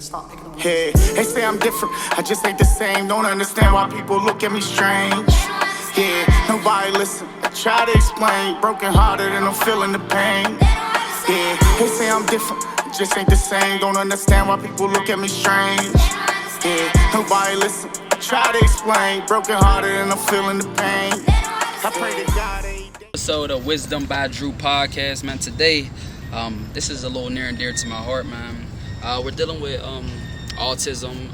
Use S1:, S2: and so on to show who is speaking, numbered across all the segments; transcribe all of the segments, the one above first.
S1: Stop picking on me.
S2: Hey, they say I'm different, I just ain't the same. Don't understand why people look at me strange. Yeah, nobody listen, I try to explain. Broken hearted and I'm feeling the pain. Yeah, they say I'm different, I just ain't the same. Don't understand why people look at me strange. Yeah, nobody listen, I try to explain. Broken hearted and I'm feeling the pain. I pray to God every day.
S3: Episode of Wisdom by Drew podcast, man. Today, this is a little near and dear to my heart, man. We're dealing with autism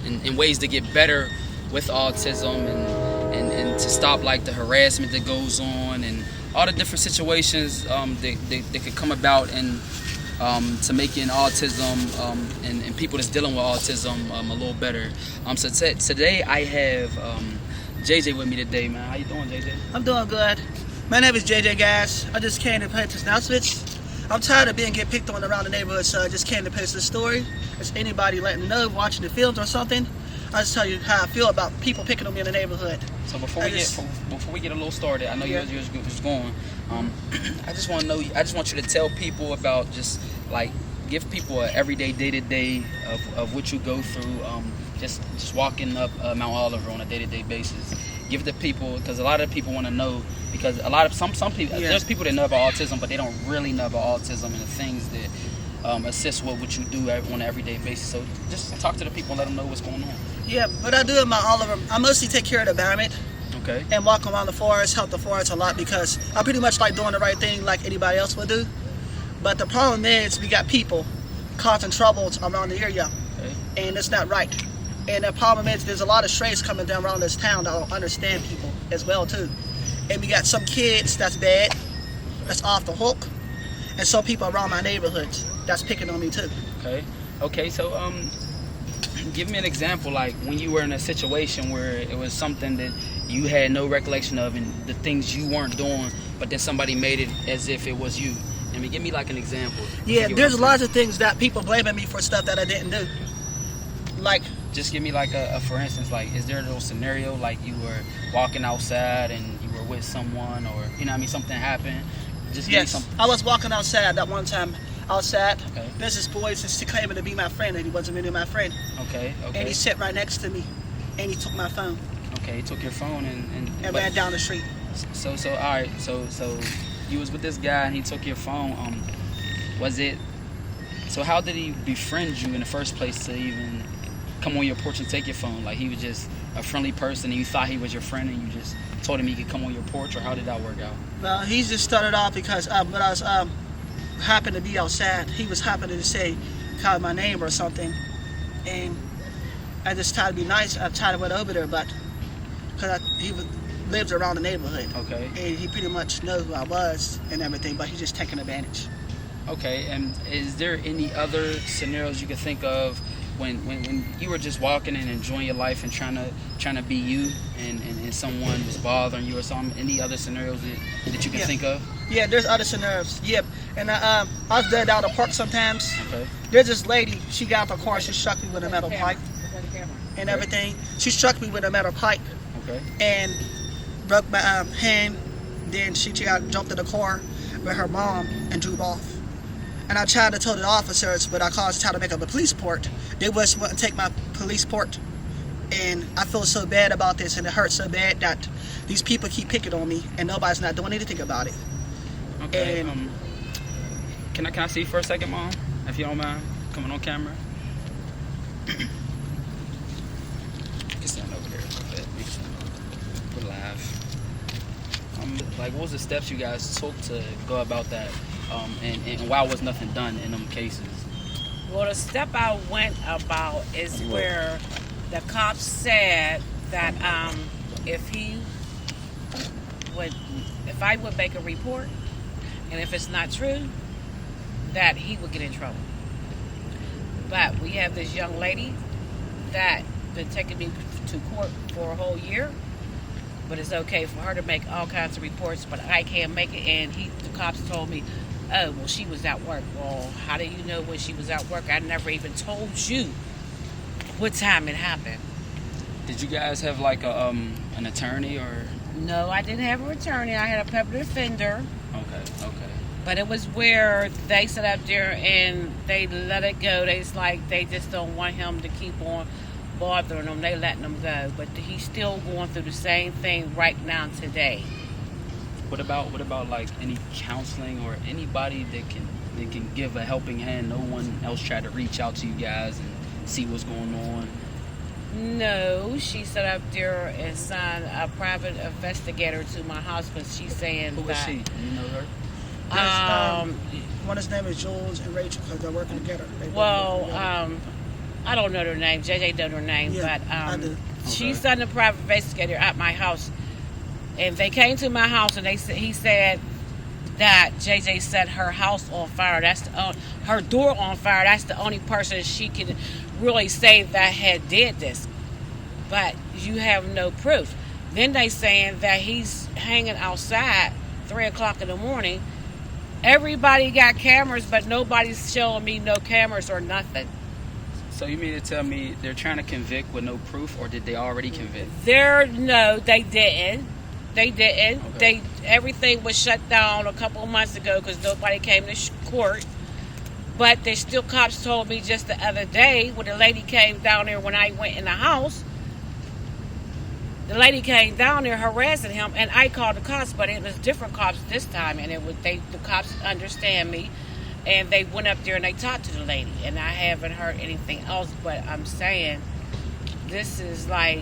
S3: and ways to get better with autism and to stop like the harassment that goes on and all the different situations that could come about and to making autism and people that's dealing with autism a little better. So today I have JJ with me today, man. How you doing, JJ?
S1: I'm doing good. My name is JJ, guys. I just came to post this announcements. I'm tired of being picked on around the neighborhood, so I just came to post this story. If anybody letting me know, watching the films or something, I'll just tell you how I feel about people picking on me in the neighborhood.
S3: So before we get a little started, I know you're just going. I just want to know. I just want you to tell people about just like give people an everyday, day-to-day of what you go through. Just walking up Mount Oliver on a day-to-day basis. Give the people, because a lot of people want to know, because some people, there's people that know about autism, but they don't really know about autism and the things that assist with what you do on an everyday basis. So just talk to the people and let them know what's going on.
S1: Yeah, what I do in Mount Oliver, I mostly take care of the environment.
S3: Okay.
S1: And walk around the forest, help the forest a lot, because I pretty much like doing the right thing like anybody else would do. But the problem is we got people causing troubles around the area, and it's not right. And the problem is there's a lot of strays coming down around this town that don't understand people as well too. And we got some kids that's bad, that's off the hook, and some people around my neighborhoods that's picking on me too.
S3: Okay. So give me an example, like when you were in a situation where it was something that you had no recollection of and the things you weren't doing, but then somebody made it as if it was you. I mean, give me like an example.
S1: Yeah, there's lots of things that people blaming me for stuff that I didn't do. Like,
S3: just give me like a for instance, like is there a little scenario like you were walking outside and you were with someone, or you know what I mean, something happened? Just give me something.
S1: I was walking outside that one time outside.
S3: Okay.
S1: There's this boy just claiming to be my friend, and he wasn't really my friend.
S3: Okay.
S1: And he sat right next to me, and he took my phone.
S3: Okay, he took your phone and
S1: ran down the street.
S3: So all right. So you was with this guy and he took your phone. Was it? So how did he befriend you in the first place to even come on your porch and take your phone? Like he was just a friendly person and you thought he was your friend and you just told him he could come on your porch, or how did that work out?
S1: Well, he just started off because when I was happened to be outside, he was happening to say, call my name or something, and I just tried to be nice. I tried to went over there, but because he lives around the neighborhood.
S3: Okay.
S1: And he pretty much knows who I was and everything, but he's just taking advantage.
S3: Okay, and is there any other scenarios you could think of when you were just walking and enjoying your life and trying to be you and someone was bothering you or something? Any other scenarios that you can think of? Yeah,
S1: there's other scenarios. Yep. And I was dead out of the park sometimes.
S3: Okay.
S1: There's this lady, she got out the car, she struck me with a metal pipe and everything. She struck me with a metal pipe.
S3: Okay.
S1: And broke my hand. Then she jumped in the car with her mom and drove off. And I tried to tell the officers, but I tried to make up a police report. They wouldn't take my police report. And I feel so bad about this, and it hurts so bad that these people keep picking on me, and nobody's not doing anything about it.
S3: Okay.
S1: And,
S3: can I see you for a second, Mom? If you don't mind coming on camera. You can stand over there a little bit. We're live. Like, what was the steps you guys took to go about that? And why was nothing done in them cases?
S4: Well, the step I went about is where the cops said that if I would make a report, and if it's not true, that he would get in trouble. But we have this young lady that been taking me to court for a whole year, but it's okay for her to make all kinds of reports, but I can't make it. And the cops told me, oh, well, she was at work. Well, how do you know when she was at work? I never even told you what time it happened.
S3: Did you guys have like an attorney or?
S4: No, I didn't have an attorney. I had a public defender.
S3: Okay.
S4: But it was where they sat up there and they let it go. It's like they just don't want him to keep on bothering them. They letting him go. But he's still going through the same thing right now today.
S3: What about like any counseling or anybody that can give a helping hand? No one else tried to reach out to you guys and see what's going on?
S4: No, she sat up there and signed a private investigator to my house because she's saying
S3: Who is
S4: that.
S3: she? Do you know her?
S1: One of his name is Jules and Rachel because they're working together.
S4: I don't know their name. JJ know their name,
S1: Yeah,
S4: but
S1: I do.
S4: she sent a private investigator at my house, and they came to my house and he said that JJ set her house on fire. That's her door on fire. That's the only person she can really say that had did this, but you have no proof. Then they saying that he's hanging outside 3 o'clock in the morning. Everybody got cameras, but nobody's showing me no cameras or nothing.
S3: So you mean to tell me they're trying to convict with no proof, or did they already convict?
S4: No, they didn't. They didn't.
S3: Okay.
S4: Everything was shut down a couple of months ago because nobody came to court. But there's still cops told me just the other day when the lady came down there when I went in the house. The lady came down there harassing him, and I called the cops, but it was different cops this time, and the cops understand me, and they went up there and they talked to the lady, and I haven't heard anything else. But I'm saying, this is like,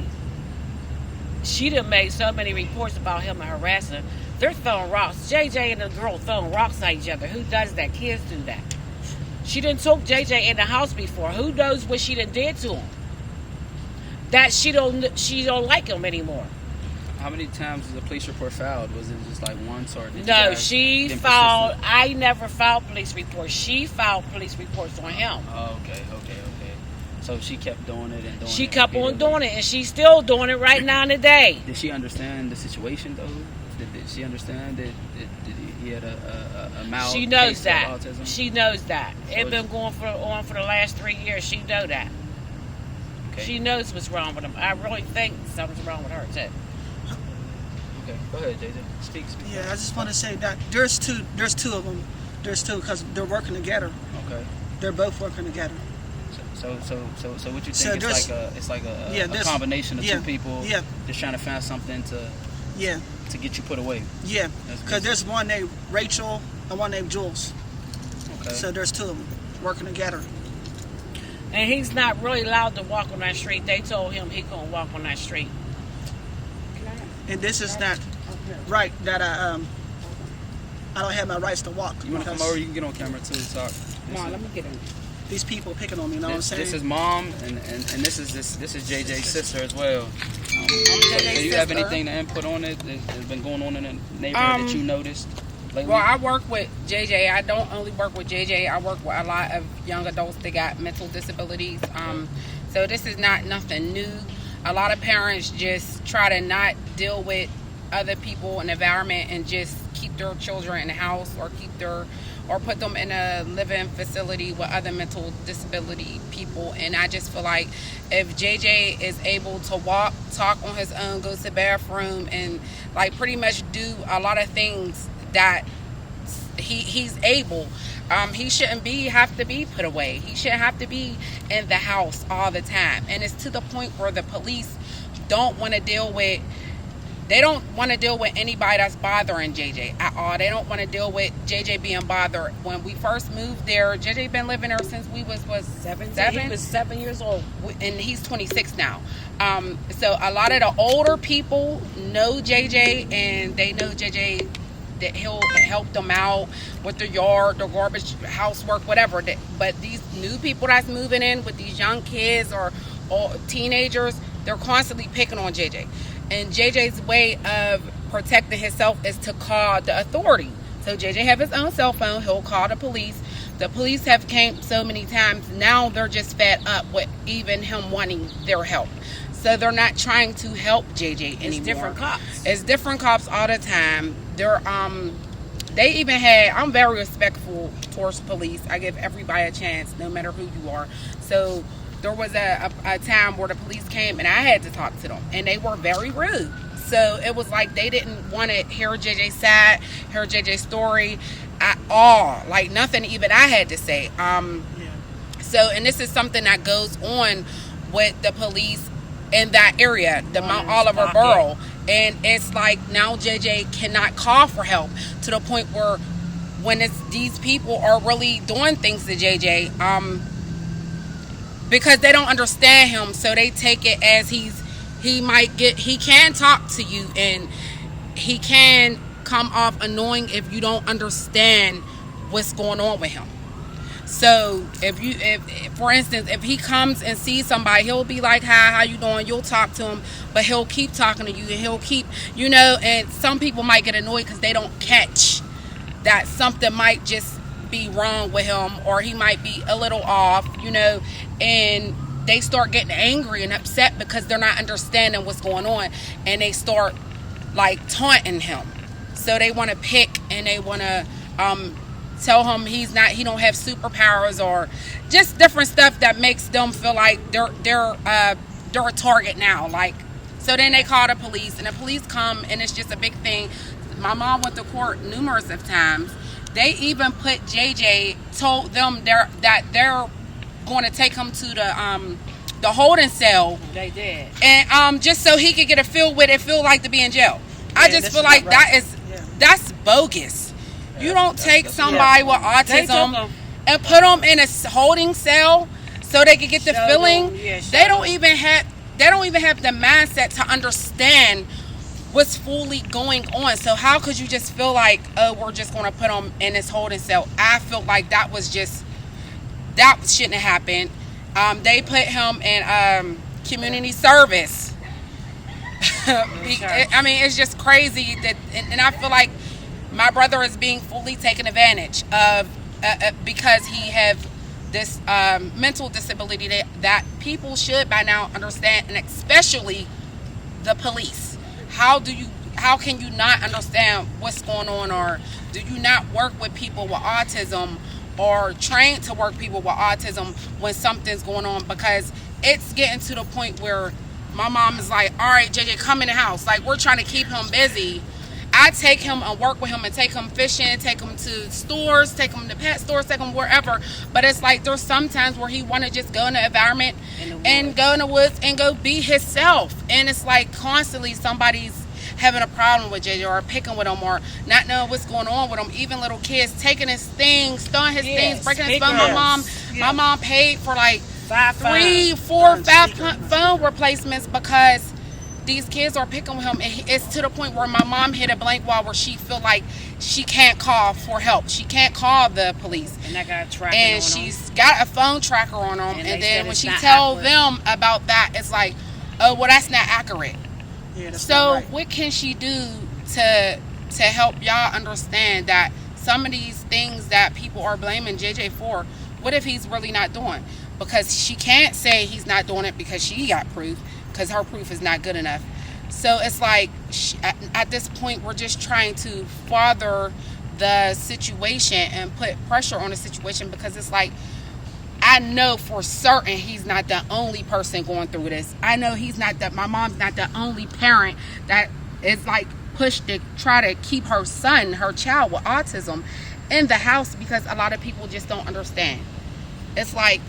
S4: she done made so many reports about him and harassing. They're throwing rocks. JJ and the girl throwing rocks at each other. Who does that? Kids do that. She done took JJ in the house before. Who knows what she done did to him? That she don't like him anymore.
S3: How many times was the police report filed? Was it just like once, or did you
S4: No,
S3: guys
S4: she
S3: get
S4: filed.
S3: persistent?
S4: I never filed police reports. She filed police reports on him.
S3: Oh, okay. So she kept doing it and doing it.
S4: She kept on
S3: repeatedly.
S4: doing it, and she's still doing it right now today.
S3: Did she understand the situation though? Did she understand that he had a mild
S4: She knows
S3: case
S4: that.
S3: of autism?
S4: She knows that.
S3: So
S4: It's been going on for the last 3 years. She know that.
S3: Okay.
S4: She knows what's wrong with him. I really think something's wrong with her too.
S3: Okay. Go ahead, JJ. Speak.
S1: Yeah, I just want to say that there's two of them. There's two because they're working together.
S3: Okay.
S1: They're both working together.
S3: So what you
S1: So
S3: think? It's like a combination of two people.
S1: Yeah.
S3: Just trying to find something
S1: Yeah,
S3: to get you put away.
S1: yeah.
S3: That's
S1: Because there's one named Rachel and one named Jules.
S3: Okay.
S1: So there's two of them working together.
S4: And he's not really allowed to walk on that street. They told him he couldn't walk on that street.
S1: And this is not right that I don't have my rights to walk.
S3: You want to come
S1: because
S3: over? You can get on camera too. Talk.
S4: Come on, let me get him.
S1: These people picking on me. You know what I'm saying?
S3: This is mom, and this is JJ's sister as well. Do you have anything to input on it that's been going on in the neighborhood that you noticed lately?
S5: Well, I work with JJ. I don't only work with JJ. I work with a lot of young adults that got mental disabilities. So this is not nothing new. A lot of parents just try to not deal with other people in the environment and just keep their children in the house or put them in a living facility with other mental disability people. And I just feel like if JJ is able to walk, talk on his own, go to the bathroom, and like pretty much do a lot of things that he's able, he shouldn't have to be put away. He shouldn't have to be in the house all the time. And it's to the point where the police don't want to deal with anybody that's bothering JJ at all. They don't want to deal with JJ being bothered. When we first moved there, JJ been living there since we was seven.
S4: He was 7 years old.
S5: And he's 26 now. So a lot of the older people know JJ, and they know JJ that he'll help them out with their yard, their garbage, housework, whatever. But these new people that's moving in with these young kids or teenagers, they're constantly picking on JJ. And JJ's way of protecting himself is to call the authority. So JJ have his own cell phone. He'll call the police. The police have came so many times. Now they're just fed up with even him wanting their help. So they're not trying to help JJ anymore.
S4: It's different cops.
S5: It's different cops all the time. They even had, I'm very respectful towards police. I give everybody a chance, no matter who you are. So there was a time where the police came and I had to talk to them, and they were very rude. So it was like they didn't want to hear JJ's side, hear JJ's story. at all. Like nothing even I had to say. So, and this is something that goes on with the police in that area, the Mount Oliver borough. And it's like now JJ cannot call for help to the point where when it's these people are really doing things to JJ, because they don't understand him, so they take it as he can talk to you and he can come off annoying if you don't understand what's going on with him. So if for instance, if he comes and sees somebody, he'll be like, hi, how you doing? You'll talk to him, but he'll keep talking to you and he'll keep, and some people might get annoyed because they don't catch that something might just be wrong with him, or he might be a little off, and they start getting angry and upset because they're not understanding what's going on, and they start like taunting him. So they want to pick and they want to tell him he don't have superpowers, or just different stuff that makes them feel like they're a target now. Like, so then they call the police, and the police come, and it's just a big thing. My mom went to court numerous of times. They even told them that they're going to take him to the holding cell.
S4: They did.
S5: And just so he could get a feel what it feel like to be in jail. I just feel like that's bogus. You don't take somebody with autism and put them in a holding cell so they can get the feeling. They don't even have the mindset to understand what's fully going on. So how could you just feel like, oh, we're just going to put them in this holding cell? I feel like that shouldn't have happened. They put him in community service. I mean, it's just crazy that, and I feel like my brother is being fully taken advantage of because he have this mental disability that people should by now understand, and especially the police. How can you not understand what's going on, or do you not work with people with autism, or train to work people with autism when something's going on? Because it's getting to the point where my mom is like, all right, JJ, come in the house. Like, we're trying to keep him busy. I take him and work with him and take him fishing, take him to stores, take him to pet stores, take him wherever. But it's like there's sometimes where he want to just go in the environment and go in the woods and go be himself. And it's like constantly somebody's having a problem with JJ or picking with him or not knowing what's going on with him. Even little kids taking his things, throwing his things, breaking his phone. My mom paid for like 3, 4, 5 phone replacements because these kids are picking with him. It's to the point where my mom hit a blank wall where she feel like she can't call for help. She can't call the police.
S4: And I got a tracker
S5: and
S4: on
S5: she's
S4: them.
S5: got a phone tracker on them. And then when she tell them about that, it's like, oh, well, that's not accurate.
S1: Yeah, that's
S5: so
S1: not right.
S5: What can she do to help y'all understand that some of these things that people are blaming JJ for, what if he's really not doing? Because she can't say he's not doing it because she got proof, because her proof is not good enough. So it's like at this point we're just trying to father the situation and put pressure on the situation, because it's like, I know for certain he's not the only person going through this. I know my mom's not the only parent that is like pushed to try to keep her child with autism in the house, because a lot of people just don't understand. It's like,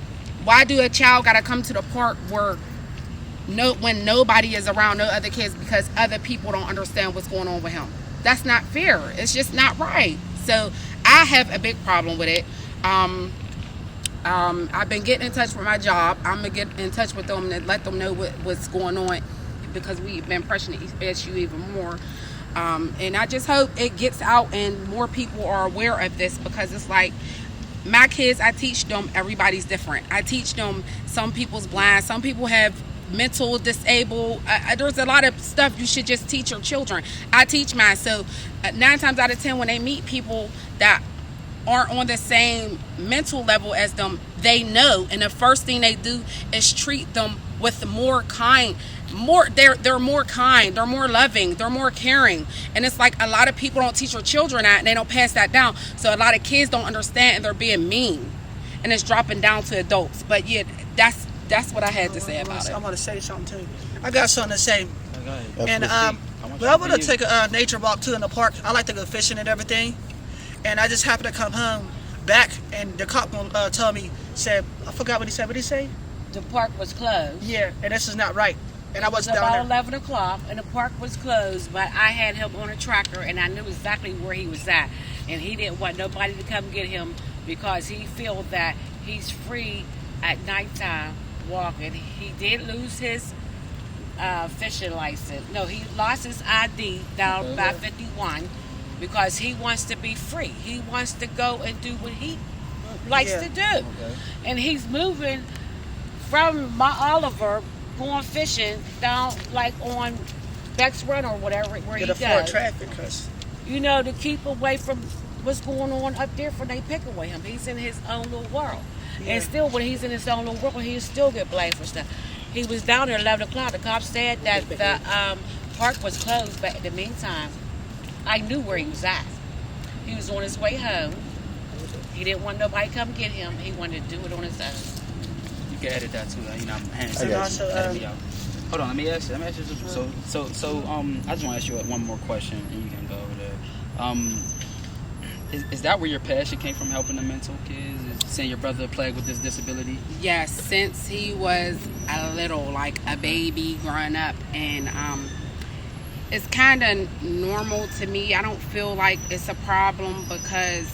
S5: why do a child gotta come to the park when nobody is around, no other kids, because other people don't understand what's going on with him? That's not fair. It's just not right. So I have a big problem with it. I've been getting in touch with my job. I'm gonna get in touch with them and let them know what's going on, because we've been pressing the issue even more. And I just hope it gets out and more people are aware of this, because it's like, my kids, I teach them everybody's different. I teach them some people's blind, some people have mental disabled. There's a lot of stuff you should just teach your children. I teach mine. So 9 times out of 10 when they meet people that aren't on the same mental level as them, they know, and the first thing they do is treat them with they're more kind, they're more loving, they're more caring. And it's like a lot of people don't teach their children that, and they don't pass that down. So a lot of kids don't understand, and they're being mean, and it's dropping down to adults. But yeah, that's what I had to say about it.
S1: I'm going to say something too. I got something to say. And well, I want to take a nature walk too in the park. I like to go fishing and everything. And I just happened to come home back, and the cop told me, said, I forgot what he said. What did he say?
S4: The park was closed.
S1: Yeah, and this is not right. And I
S4: It was
S1: wasn't
S4: about
S1: down there.
S4: 11 o'clock, and the park was closed, but I had him on a tracker, and I knew exactly where he was at. And he didn't want nobody to come get him because he felt that he's free at nighttime walking. He did lose his fishing license. No, he lost his ID down by 51 because he wants to be free. He wants to go and do what he likes to do. And he's moving from my Oliver going fishing down like on Beck's Run or whatever where he
S1: To
S4: goes.
S1: the Ford traffic, cause
S4: You know, to keep away from what's going on up there for they pick away him. He's in his own little world.
S1: Yeah.
S4: And still when he's in his own little world, he'll still get blamed for stuff. He was down there at 11 o'clock. The cop said that the park was closed, but in the meantime, I knew where he was at. He was on his way home. He didn't want nobody to come get him. He wanted to do it on his own.
S3: You can edit that too. You know, I'm hands.
S1: and also
S3: Edit me out. Hold on, let me ask you. I just want to ask you one more question, and you can go over there. Is that where your passion came from, helping the mental kids? Is seeing your brother plagued with this disability?
S5: Yes, since he was a little, like a baby growing up, and it's kind of normal to me. I don't feel like it's a problem because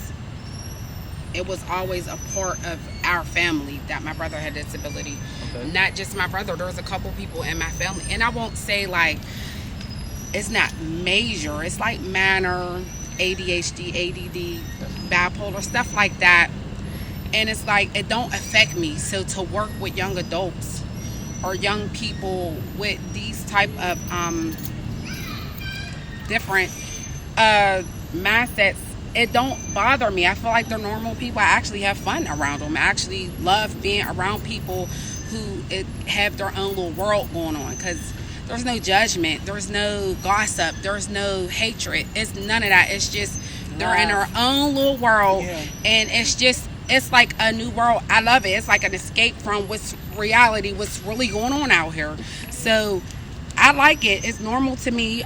S5: it was always a part of our family that my brother had disability.
S3: Okay.
S5: Not just my brother. There's a couple people in my family, and I won't say like it's not major. It's like minor ADHD, ADD, bipolar, stuff like that. And it's like it don't affect me. So to work with young adults or young people with these type of different mindsets, it don't bother me. I feel like they're normal people. I actually have fun around them. I actually love being around people who have their own little world going on, because there's no judgment, there's no gossip, there's no hatred. It's none of that. It's just they're in their own little world, and it's like a new world. I love it. It's like an escape from what's reality, what's really going on out here. So I like it. It's normal to me.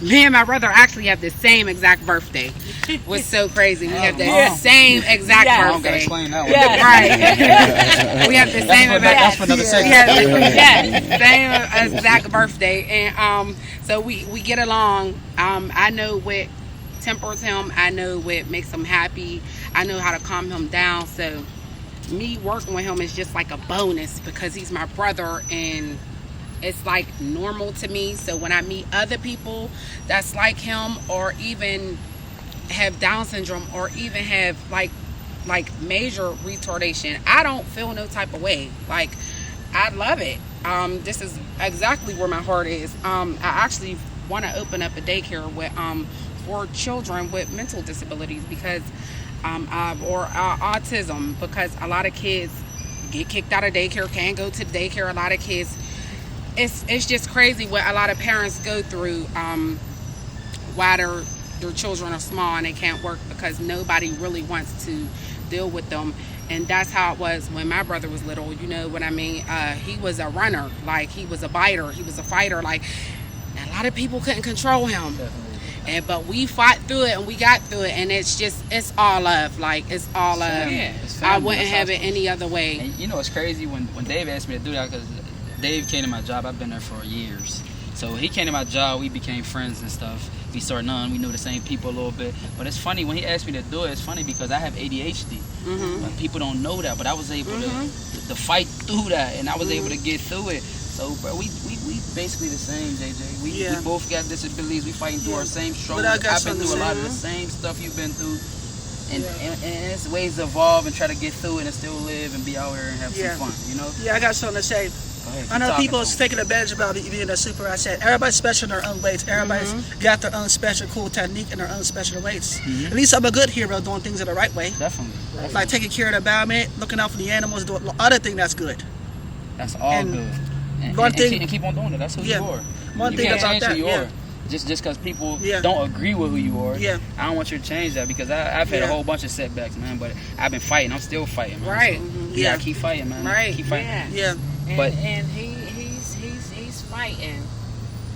S5: Me and my brother actually have the same exact birthday. What's so crazy? We have the same exact
S3: I don't gotta
S5: birthday.
S3: explain that one.
S5: Right. We have the same
S3: That's for another segment.
S5: same exact birthday. And so we get along. I know what tempers him. I know what makes him happy. I know how to calm him down. So me working with him is just like a bonus because he's my brother, and it's like normal to me. So when I meet other people that's like him, or even have Down syndrome, or even have like major retardation, I don't feel no type of way. Like, I love it. This is exactly where my heart is. I actually want to open up a daycare with for children with mental disabilities, because or autism, because a lot of kids get kicked out of daycare, can't go to daycare. A lot of kids, it's just crazy what a lot of parents go through while their children are small and they can't work, because nobody really wants to deal with them. And that's how it was when my brother was little. You know what I mean? He was a runner, like he was a biter, he was a fighter. Like, a lot of people couldn't control him. But we fought through it, and we got through it, and it's all love. Like, it's all love.
S3: Yeah, it's
S5: I
S3: family.
S5: wouldn't
S3: That's
S5: have it
S3: awesome.
S5: any other way.
S3: And you know, it's crazy when Dave asked me to do that, because Dave came to my job. I've been there for years. So he came to my job. We became friends and stuff. We started knowing. We knew the same people a little bit. But it's funny, when he asked me to do it, it's funny because I have ADHD. But people don't know that. But I was able to fight through that, and I was able to get through it. So, bro, we basically the same, JJ. We both got disabilities. We fighting through our same struggles.
S1: But I got
S3: I've been through a lot of the same stuff you've been through. And it's ways to evolve and try to get through it and still live and be out here and have some fun, you know?
S1: Yeah, I got something to say.
S3: Go ahead,
S1: I know
S3: keep talking
S1: people
S3: to
S1: is
S3: me.
S1: taking advantage about me being a super. I said everybody's special in their own ways. Everybody's got their own special cool technique and their own special ways. At least I'm a good hero doing things in the right way.
S3: Definitely.
S1: Like taking care of the environment, looking out for the animals, doing other thing that's good.
S3: That's all
S1: And
S3: good. And,
S1: one
S3: and,
S1: thing-
S3: and keep on doing it. That's who you are.
S1: One
S3: You
S1: thing
S3: can't
S1: about
S3: change
S1: that,
S3: who you
S1: yeah.
S3: are. Just because people
S1: Yeah.
S3: don't agree with who you are.
S1: Yeah.
S3: I don't want you to change that, because I've had a
S1: Yeah.
S3: whole bunch of setbacks, man. But I've been fighting. I'm still fighting, man.
S5: Right.
S3: So,
S1: Yeah.
S3: keep fighting, man.
S5: Right.
S3: Keep fighting.
S4: Yeah.
S1: Yeah,
S4: And,
S3: But-
S4: and he's fighting,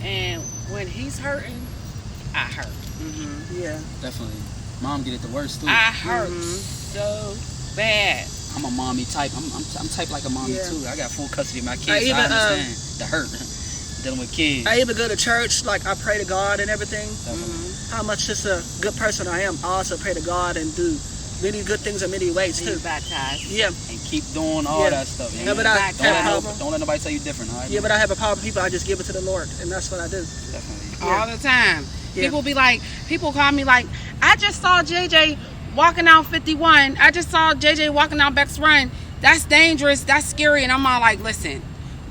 S4: and when he's hurting, I hurt.
S1: yeah.
S3: Definitely. Mom get it the worst too.
S4: I hurt so bad.
S3: I'm a mommy type. I'm type like a mommy
S1: Yeah.
S3: too. I got full custody of my kids.
S1: I
S3: So
S1: even,
S3: I understand the hurt dealing with kids.
S1: I even go to church, like I pray to God and everything.
S3: Definitely.
S1: How much just a good person I am. I also pray to God and do many good things in many ways
S4: Being
S1: too.
S4: baptized.
S1: Yeah,
S3: And keep doing all
S1: Yeah.
S3: that stuff.
S1: Yeah, but I have a problem.
S3: Don't let nobody tell you different. All right?
S1: Yeah, but I have a problem with people. I just give it to the Lord, and that's what I do.
S3: Definitely.
S1: Yeah.
S5: All the time.
S1: Yeah.
S5: People call me like, I just saw JJ walking out 51. I just saw JJ walking out Beck's Run. That's dangerous. That's scary. And I'm all like, listen,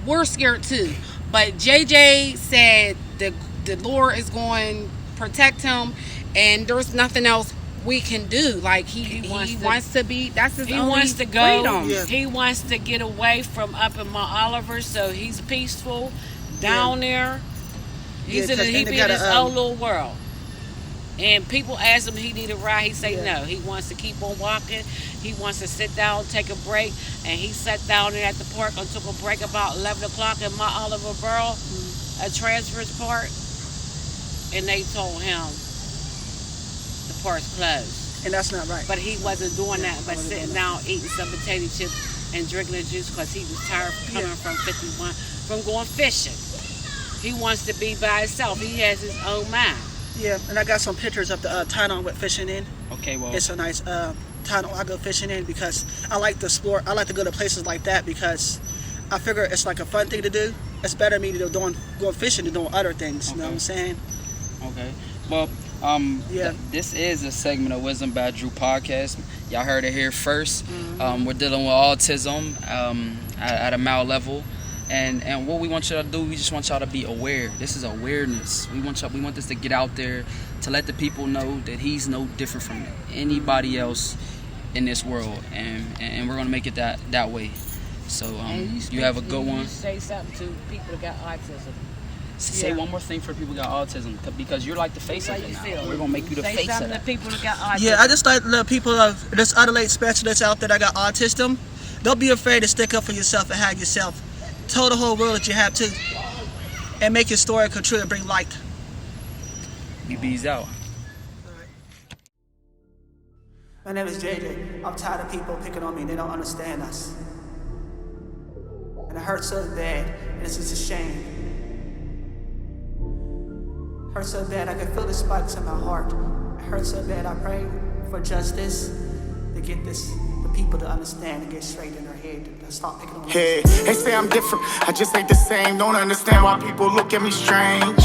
S5: we're scared too. But JJ said the Lord is going to protect him, and there's nothing else we can do. Like he wants to be. That's his
S4: He
S5: only
S4: wants to go.
S5: freedom.
S1: Yeah.
S4: He wants to get away from up in Mount Oliver, so he's peaceful down there. He's
S1: Yeah, 'cause
S4: he
S1: then they
S4: be in his
S1: gotta,
S4: own little world. And people ask him he need a ride. He say
S1: Yeah.
S4: no. He wants to keep on walking. He wants to sit down, take a break, and he sat down there at the park and took a break about 11 o'clock in Mount Oliver Borough, a transfers park, and they told him the park's closed.
S1: And that's not right.
S4: But he wasn't doing that, but sitting down eating some potato chips and drinking the juice because he was tired from coming from 51, from going fishing. He wants to be by himself. He has his own mind.
S1: Yeah, and I got some pictures of the tunnel I went fishing in.
S3: Okay, well,
S1: It's a nice tunnel I go fishing in because I like to explore. I like to go to places like that because I figure it's like a fun thing to do. It's better me to going fishing than doing other things. You know what I'm saying?
S3: okay. Well,
S1: Yeah.
S3: this is a segment of Wisdom by Drew podcast. Y'all heard it here first. We're dealing with autism at a mild level. And what we want y'all to do, we just want y'all to be aware. This is awareness. We want this to get out there to let the people know that he's no different from anybody else in this world, and we're gonna make it that way. So
S4: And
S3: you have a good one.
S4: You say something to people that got autism.
S3: Say
S1: Yeah.
S3: one more thing for people who got autism, because you're like the face
S4: How
S3: of it
S4: you
S3: now.
S4: feel?
S3: We're gonna make you the
S4: say
S3: face of
S4: something
S3: that.
S4: to people that got autism.
S1: Yeah, I just like the people of this other late specialists out there that got autism. Don't be afraid to stick up for yourself and have yourself. Tell the whole world that you have too, and make your story come true and bring light.
S3: BB's out.
S1: My name is JJ. I'm tired of people picking on me. They don't understand us. And it hurts so bad, and it's just a shame. It hurts so bad, I can feel the spikes in my heart. It hurts so bad, I pray for justice to get the people to understand and get straight in their head to stop picking on me.
S2: Yeah, they say I'm different, I just ain't the same. Don't understand why people look at me strange.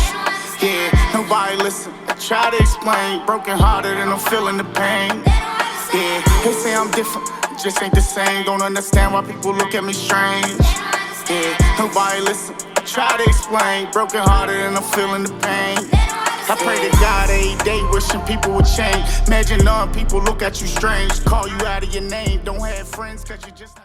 S2: Yeah, nobody listen, I try to explain. Broken hearted and I'm feeling the pain. Yeah, they say I'm different, I just ain't the same. Don't understand why people look at me strange. Yeah, nobody listen, I try to explain. Broken hearted and I'm feeling the pain. I pray to God every day, wishing people would change. Imagine people look at you strange, call you out of your name. Don't have friends cause you just